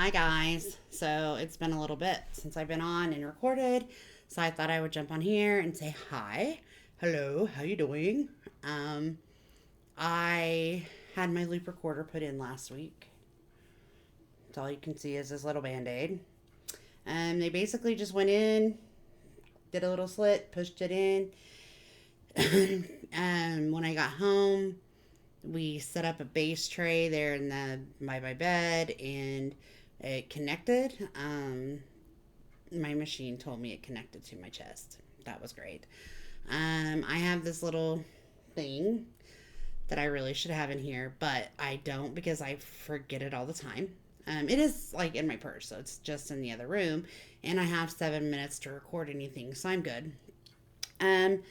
Hi guys. So it's been a little bit since I've been on and recorded, so I thought I would jump on here and say hi. Hello, how you doing? Um, I had my loop recorder put in last week. That's all you can see is this little band-aid. And they basically just went in, did a little slit, pushed it in. And when I got home, we set up a base tray there in my bed, and it connected. My machine told me it connected to my chest. That was great. I have this little thing that I really should have in here, but I don't because I forget it all the time. It is like in my purse, so it's just in the other room, and I have 7 minutes to record anything, so I'm good. Um,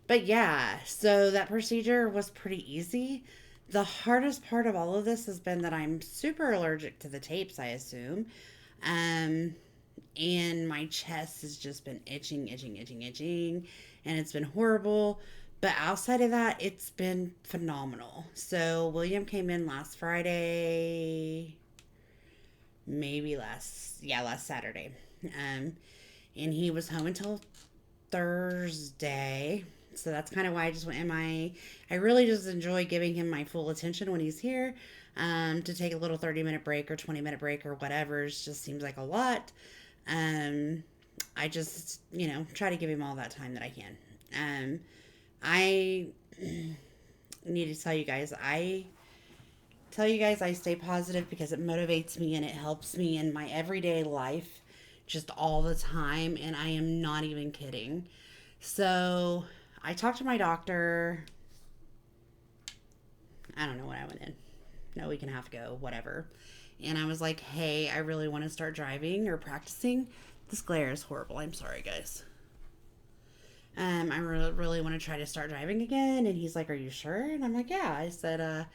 but yeah, so that procedure was pretty easy. The hardest part of all of this has been that I'm super allergic to the tapes, I assume. Um, and my chest has just been itching, itching, itching, itching, and it's been horrible. But outside of that, it's been phenomenal. So William came in last Friday, maybe last Saturday, um, and he was home until Thursday. So that's kind of why I just went in my. I really just enjoy giving him my full attention when he's here. To take a little 30-minute break or 20-minute break or whatever just seems like a lot. Um, I just, try to give him all that time that I can. I need to tell you guys I stay positive because it motivates me and it helps me in my everyday life just all the time, and I am not even kidding. So I talked to my doctor. I don't know when I went in. No, week and a half ago, whatever. And I was like, hey, I really want to start driving or practicing. This glare is horrible. I'm sorry, guys. I really want to try to start driving again. And he's like, are you sure? And I'm like, yeah. I said,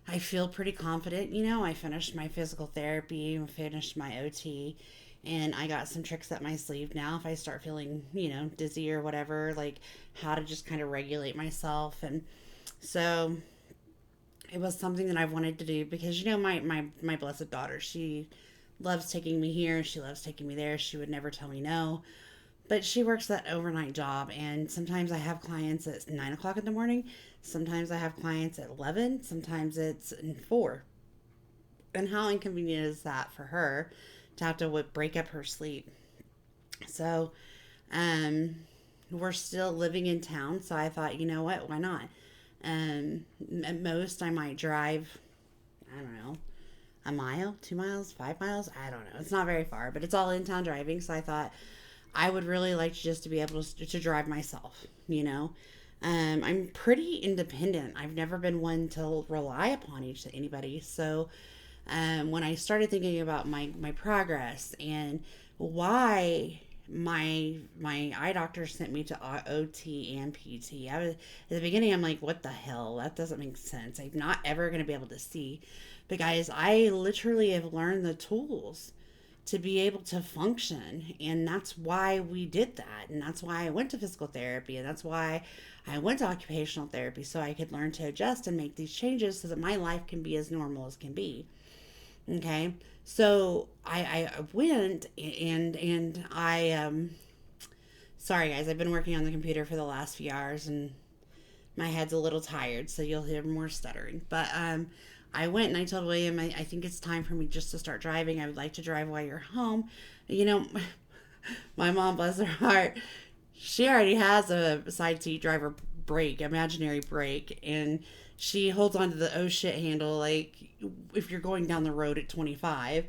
I feel pretty confident. I finished my physical therapy, finished my OT, and I got some tricks up my sleeve now. If I start feeling, dizzy or whatever, like how to just kind of regulate myself. And so it was something that I've wanted to do because, my blessed daughter, she loves taking me here. She loves taking me there. She would never tell me no. But she works that overnight job, and sometimes I have clients at 9 o'clock in the morning. Sometimes I have clients at 11. Sometimes it's 4. And how inconvenient is that for her to have to break up her sleep? So, um, we're still living in town, so I thought, you know what, why not? At most, I might drive, I don't know, a mile, 2 miles, 5 miles. I don't know. It's not very far, but it's all in town driving. So I thought I would really like just to be able to drive myself, I'm pretty independent. I've never been one to rely upon anybody. So when I started thinking about my progress and why my eye doctor sent me to OT and PT, I was at the beginning. I'm like, what the hell? That doesn't make sense. I'm not ever going to be able to see. But guys, I literally have learned the tools to be able to function. And that's why we did that. And that's why I went to physical therapy. And that's why I went to occupational therapy so I could learn to adjust and make these changes so that my life can be as normal as can be. Okay. So I went and I sorry guys, I've been working on the computer for the last few hours and my head's a little tired, so you'll hear more stuttering. But I went and I told William, I think it's time for me just to start driving. I would like to drive while you're home. You know, my mom, bless her heart, she already has a side seat driver brake, imaginary brake, and she holds onto the oh shit handle like if you're going down the road at 25.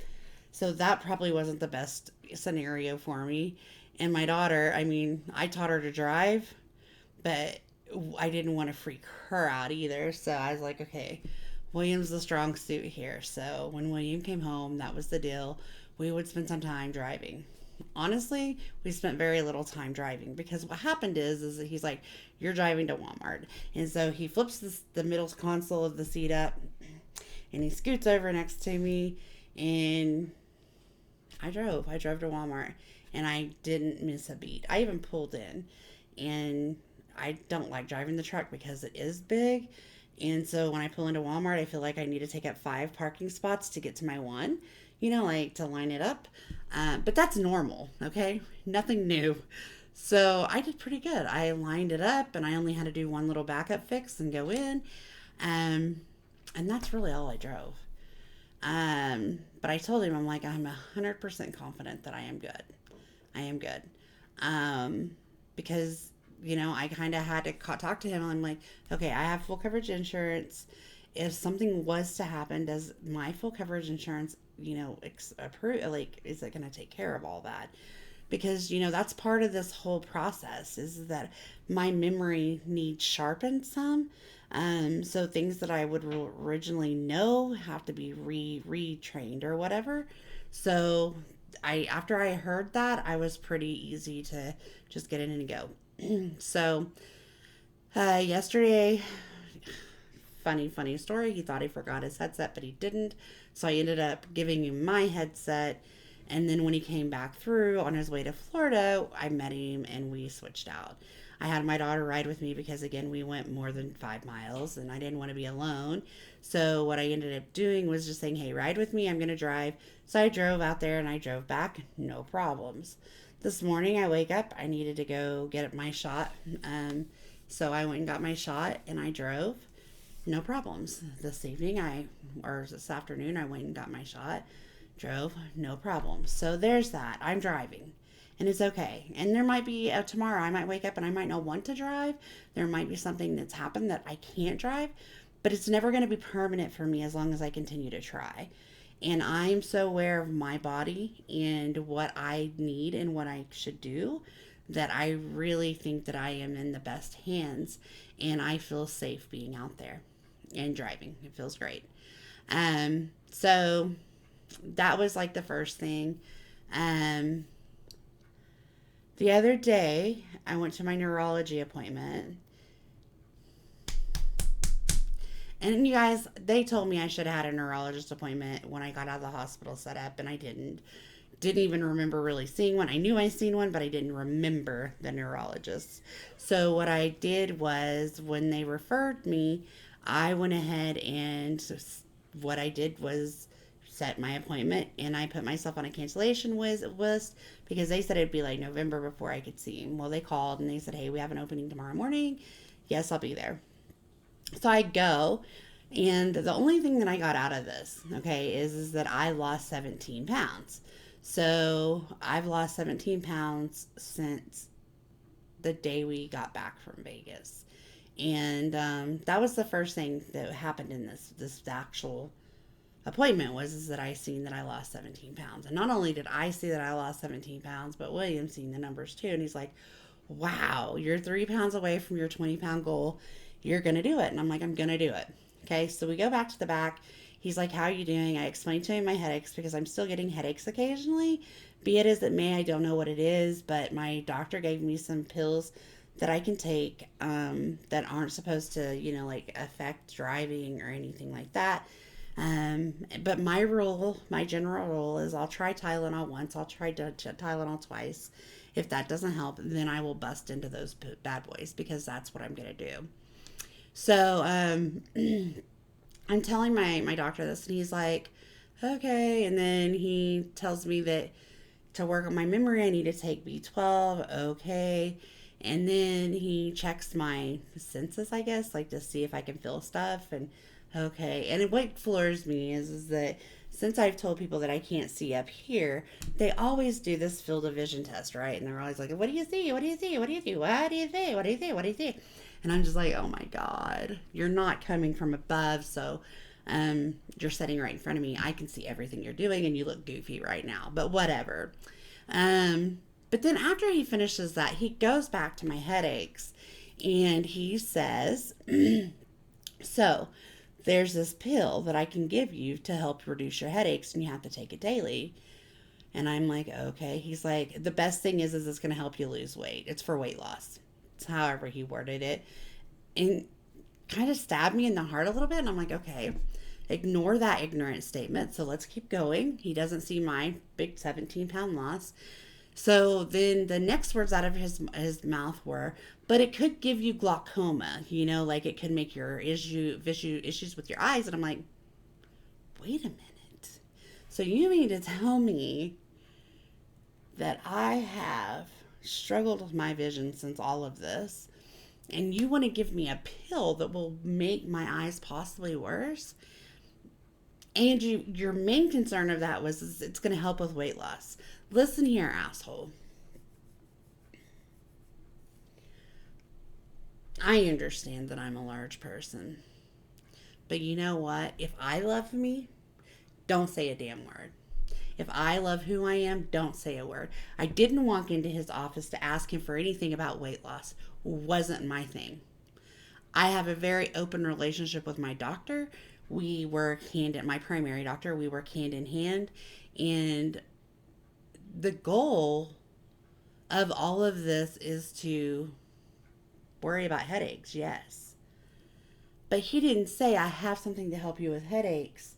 So that probably wasn't the best scenario for me. And my daughter, I mean, I taught her to drive, but I didn't want to freak her out either. So I was like, okay, William's the strong suit here. So when William came home, that was the deal. We would spend some time driving. Honestly, we spent very little time driving because what happened is that he's like, you're driving to Walmart. And so he flips the middle console of the seat up and he scoots over next to me and I drove to Walmart and I didn't miss a beat. I even pulled in, and I don't like driving the truck because it is big And so when I pull into Walmart, I feel like I need to take up 5 parking spots to get to my one, like to line it up. But that's normal, okay? Nothing new. So I did pretty good. I lined it up and I only had to do one little backup fix and go in. Um, and that's really all I drove. But I told him, I'm like, I'm 100% confident that I am good. I am good. Um, because, I kind of had to talk to him. I'm like, okay, I have full coverage insurance. If something was to happen, does my full coverage insurance, approve, like, is it going to take care of all that? Because, that's part of this whole process is that my memory needs sharpened some. So things that I would originally know have to be retrained or whatever. So after I heard that, I was pretty easy to just get in and go. So yesterday, funny story. He thought he forgot his headset, but he didn't. So I ended up giving him my headset. And then when he came back through on his way to Florida, I met him and we switched out. I had my daughter ride with me because, again, we went more than 5 miles and I didn't want to be alone. So what I ended up doing was just saying, hey, ride with me. I'm going to drive. So I drove out there and I drove back. No problems. This morning I wake up. I needed to go get my shot. So I went and got my shot and I drove. No problems. This afternoon, I went and got my shot. Drove, no problem. So there's that. I'm driving and it's okay. And there might be tomorrow I might wake up and I might not want to drive. There might be something that's happened that I can't drive, but it's never going to be permanent for me as long as I continue to try. And I'm so aware of my body and what I need and what I should do that I really think that I am in the best hands and I feel safe being out there and driving. It feels great. So that was like the first thing. The other day, I went to my neurology appointment. And you guys, they told me I should have had a neurologist appointment when I got out of the hospital set up, and I didn't. Didn't even remember really seeing one. I knew I seen one, but I didn't remember the neurologist. So what I did was when they referred me, I went ahead and what I did was set my appointment and I put myself on a cancellation list because they said it'd be like November before I could see him. Well, they called and they said, hey, we have an opening tomorrow morning. Yes, I'll be there. So I go, and the only thing that I got out of this, okay, is that I lost 17 pounds. So I've lost 17 pounds since the day we got back from Vegas. And that was the first thing that happened in this actual appointment was that I seen that I lost 17 pounds. And not only did I see that I lost 17 pounds, but William seen the numbers too. And he's like, wow, you're 3 pounds away from your 20-pound goal. You're going to do it. And I'm like, I'm going to do it. Okay, so we go back to the back. He's like, how are you doing? I explained to him my headaches because I'm still getting headaches occasionally. Be it as it may, I don't know what it is, but my doctor gave me some pills that I can take that aren't supposed to, like affect driving or anything like that. But my general rule is I'll try Tylenol once, I'll try Tylenol twice. If that doesn't help, then I will bust into those bad boys because that's what I'm going to do. So, I'm telling my doctor this and he's like, okay. And then he tells me that to work on my memory, I need to take B12. Okay. And then he checks my senses, I guess, like to see if I can feel stuff. And okay. And what floors me is that since I've told people that I can't see up here, they always do this field of vision test, right? And they're always like, what do you see? What do you see? What do you see? What do you see? What do you see? What do you see? And I'm just like, oh my God, you're not coming from above. So you're sitting right in front of me. I can see everything you're doing and you look goofy right now, but whatever. But then after he finishes that, he goes back to my headaches and he says, so there's this pill that I can give you to help reduce your headaches and you have to take it daily. And I'm like, okay. He's like, the best thing is it's going to help you lose weight. It's for weight loss. It's however he worded it. And kind of stabbed me in the heart a little bit. And I'm like, okay, ignore that ignorant statement. So let's keep going. He doesn't see my big 17-pound loss. So then the next words out of his mouth were, but it could give you glaucoma, like it could make your issues with your eyes. And I'm like, wait a minute. So you mean to tell me that I have struggled with my vision since all of this, and you want to give me a pill that will make my eyes possibly worse? And your main concern of that was it's going to help with weight loss. Listen here, asshole. I understand that I'm a large person. But you know what? If I love me, don't say a damn word. If I love who I am, don't say a word. I didn't walk into his office to ask him for anything about weight loss. Wasn't my thing. I have a very open relationship with my doctor. We work my primary doctor, we work hand in hand. And the goal of all of this is to worry about headaches, yes. But he didn't say, I have something to help you with headaches.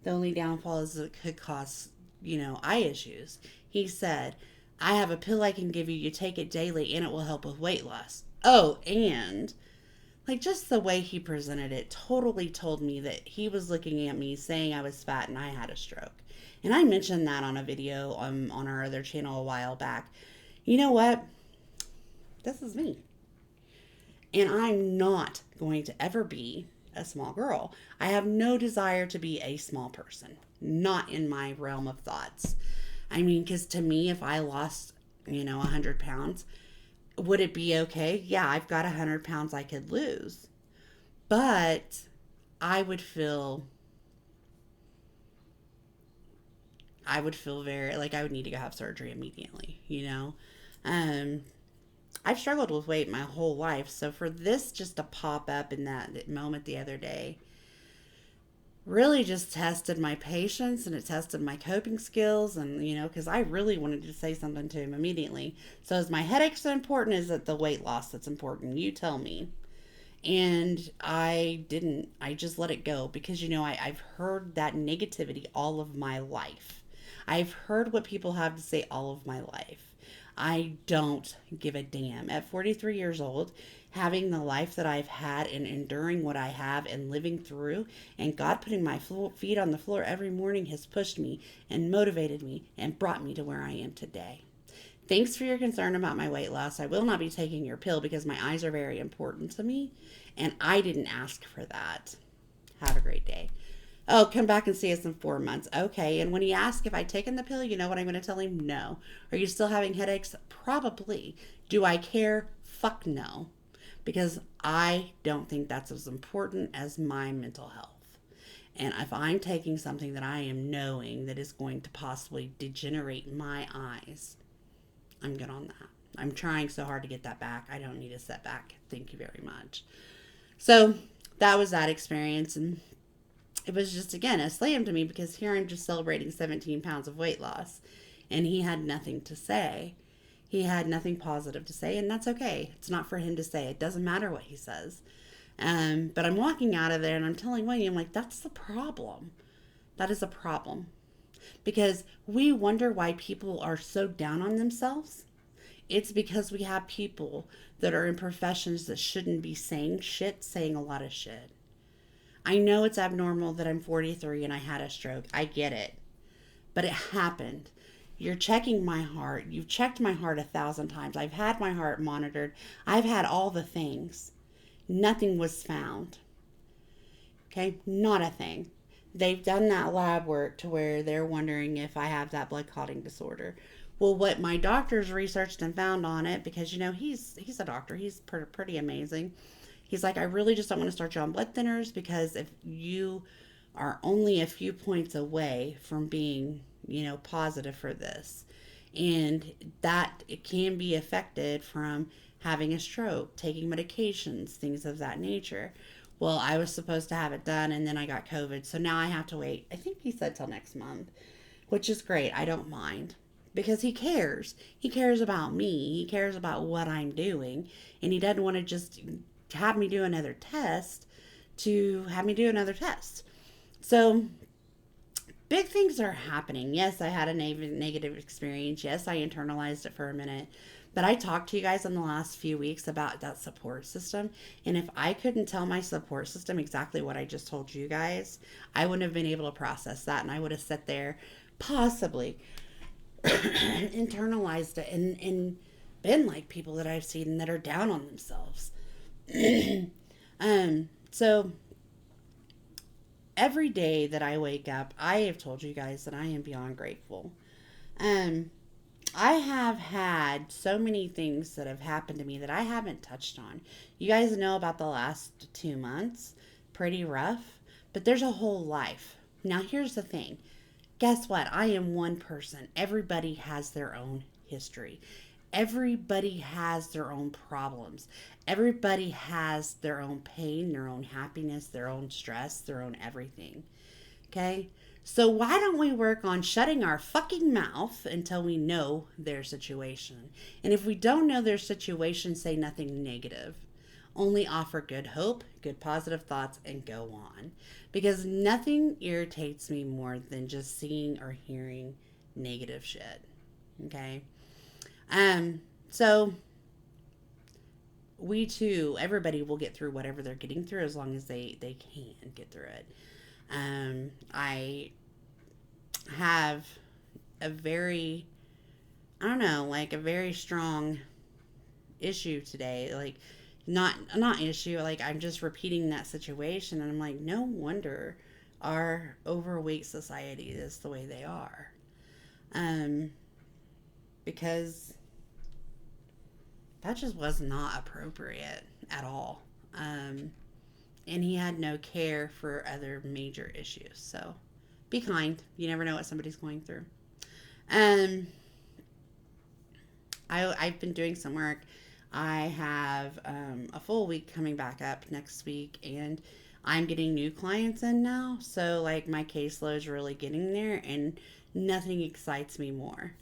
The only downfall is it could cause, eye issues. He said, I have a pill I can give you. You take it daily and it will help with weight loss. Oh, and just the way he presented it totally told me that he was looking at me saying I was fat and I had a stroke. And I mentioned that on a video on our other channel a while back. You know what? This is me. And I'm not going to ever be a small girl. I have no desire to be a small person. Not in my realm of thoughts. I mean, because to me, if I lost, 100 pounds, would it be okay? Yeah, I've got 100 pounds I could lose. But I would feel very, I would need to go have surgery immediately, I've struggled with weight my whole life. So for this just to pop up in that moment the other day really just tested my patience, and it tested my coping skills. And, because I really wanted to say something to him immediately. So is my headache so important? Is it the weight loss that's important? You tell me. And I didn't. I just let it go because, I've heard that negativity all of my life. I've heard what people have to say all of my life. I don't give a damn. At 43 years old, having the life that I've had and enduring what I have and living through, and God putting my feet on the floor every morning has pushed me and motivated me and brought me to where I am today. Thanks for your concern about my weight loss. I will not be taking your pill because my eyes are very important to me, and I didn't ask for that. Have a great day. Oh, come back and see us in 4 months. Okay, and when he asks if I've taken the pill, you know what I'm going to tell him? No. Are you still having headaches? Probably. Do I care? Fuck no. Because I don't think that's as important as my mental health. And if I'm taking something that I am knowing that is going to possibly degenerate my eyes, I'm good on that. I'm trying so hard to get that back. I don't need a setback. Thank you very much. So that was that experience. And it was just, again, a slam to me because here I'm just celebrating 17 pounds of weight loss. And he had nothing to say. He had nothing positive to say, and that's okay. It's not for him to say. It doesn't matter what he says. But I'm walking out of there and I'm telling William, that's the problem. That is a problem. Because we wonder why people are so down on themselves. It's because we have people that are in professions that shouldn't be saying a lot of shit. I know it's abnormal that I'm 43 and I had a stroke. I get it. But it happened. You're checking my heart. You've checked my heart 1,000 times. I've had my heart monitored. I've had all the things. Nothing was found. Okay? Not a thing. They've done that lab work to where they're wondering if I have that blood clotting disorder. Well, what my doctors researched and found on it, because, he's a doctor. He's pretty amazing. He's like, I really just don't want to start you on blood thinners because if you are only a few points away from being, positive for this, and that it can be affected from having a stroke, taking medications, things of that nature. Well, I was supposed to have it done and then I got COVID. So now I have to wait. I think he said till next month, which is great. I don't mind because he cares. He cares about me. He cares about what I'm doing. And he doesn't want to just have me do another test to have me do another test. So big things are happening. Yes, I had a negative experience. Yes, I internalized it for a minute. But I talked to you guys in the last few weeks about that support system. And if I couldn't tell my support system exactly what I just told you guys, I wouldn't have been able to process that. And I would have sat there, possibly internalized it and been like people that I've seen that are down on themselves. So every day that I wake up, I have told you guys that I am beyond grateful. Um, I have had so many things that have happened to me that I haven't touched on. You guys know about the last 2 months, pretty rough, but there's a whole life. Now, here's the thing. Guess what? I am one person. Everybody has their own history. Everybody has their own problems. Everybody has their own pain, their own happiness, their own stress, their own everything. Okay? So why don't we work on shutting our fucking mouth until we know their situation? And if we don't know their situation, say nothing negative. Only offer good hope, good positive thoughts, and go on. Because nothing irritates me more than just seeing or hearing negative shit. Okay? So we too, everybody will get through whatever they're getting through as long as they can get through it. I have a very, I don't know, like a very strong issue today. Like, not issue, like I'm just repeating that situation. And I'm like, no wonder our overweight society is the way they are. Because that just was not appropriate at all. And he had no care for other major issues. So be kind. You never know what somebody's going through. I've been doing some work. I have a full week coming back up next week, and I'm getting new clients in now. So, like, my caseload is really getting there, and nothing excites me more.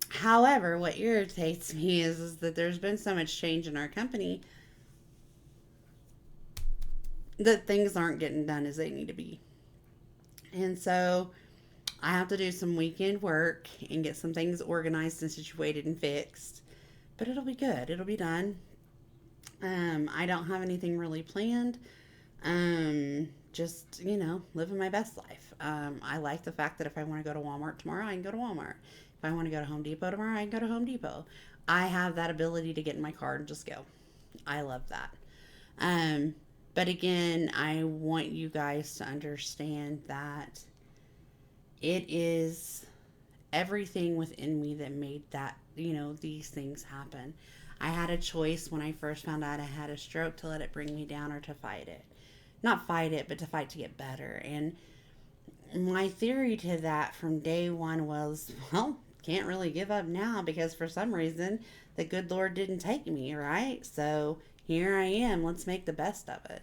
However, what irritates me is that there's been so much change in our company that things aren't getting done as they need to be. And so I have to do some weekend work and get some things organized and situated and fixed. But it'll be good. It'll be done. I don't have anything really planned. Just, living my best life. I like the fact that if I want to go to Walmart tomorrow, I can go to Walmart. If I want to go to Home Depot tomorrow, I can go to Home Depot. I have that ability to get in my car and just go. I love that. But again, I want you guys to understand that it is everything within me that made that, these things happen. I had a choice when I first found out I had a stroke to let it bring me down or to fight it. Not fight it, but to fight to get better. And my theory to that from day one was, well, can't really give up now because for some reason the good Lord didn't take me, right? So here I am. Let's make the best of it.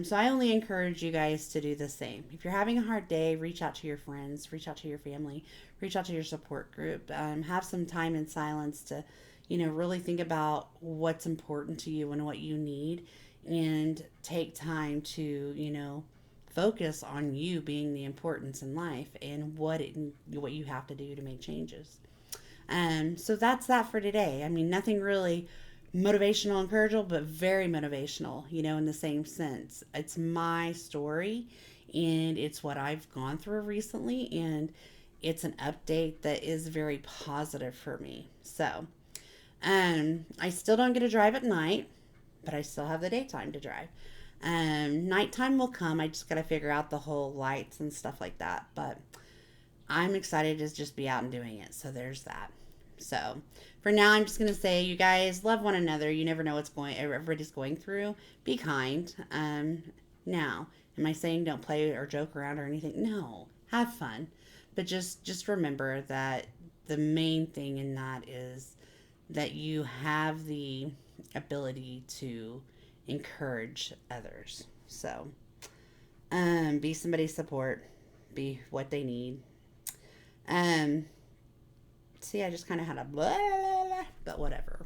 So I only encourage you guys to do the same. If you're having a hard day, reach out to your friends, reach out to your family, reach out to your support group. Have some time in silence to, really think about what's important to you and what you need, and take time to, focus on you being the importance in life and what you have to do to make changes. So that's that for today. I mean, nothing really motivational, encourageable, but very motivational, in the same sense. It's my story and it's what I've gone through recently, and it's an update that is very positive for me. So, I still don't get to drive at night, but I still have the daytime to drive. Nighttime will come. I just got to figure out the whole lights and stuff like that, but I'm excited to just be out and doing it. So there's that. So for now, I'm just going to say, you guys love one another. You never know everybody's going through. Be kind. Now, am I saying don't play or joke around or anything? No, have fun. But just remember that the main thing in that is that you have the ability to encourage others. So, be somebody's support. Be what they need. See, I just kind of had a blah, blah, blah, but whatever.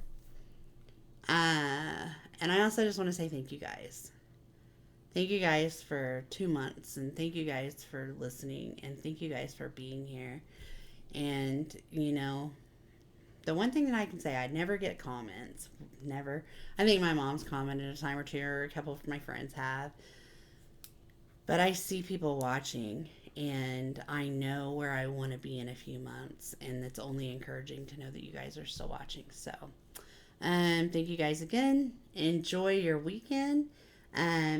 And I also just want to say thank you guys. Thank you guys for 2 months, and thank you guys for listening, and thank you guys for being here. And, the one thing that I can say, I never get comments. Never. I think my mom's commented a time or two, or a couple of my friends have. But I see people watching, and I know where I want to be in a few months. And it's only encouraging to know that you guys are still watching. So, thank you guys again. Enjoy your weekend.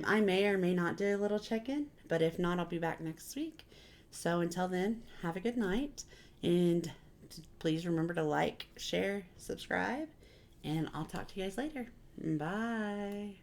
I may or may not do a little check in, but if not, I'll be back next week. So until then, have a good night, and please remember to like, share, subscribe, and I'll talk to you guys later. Bye.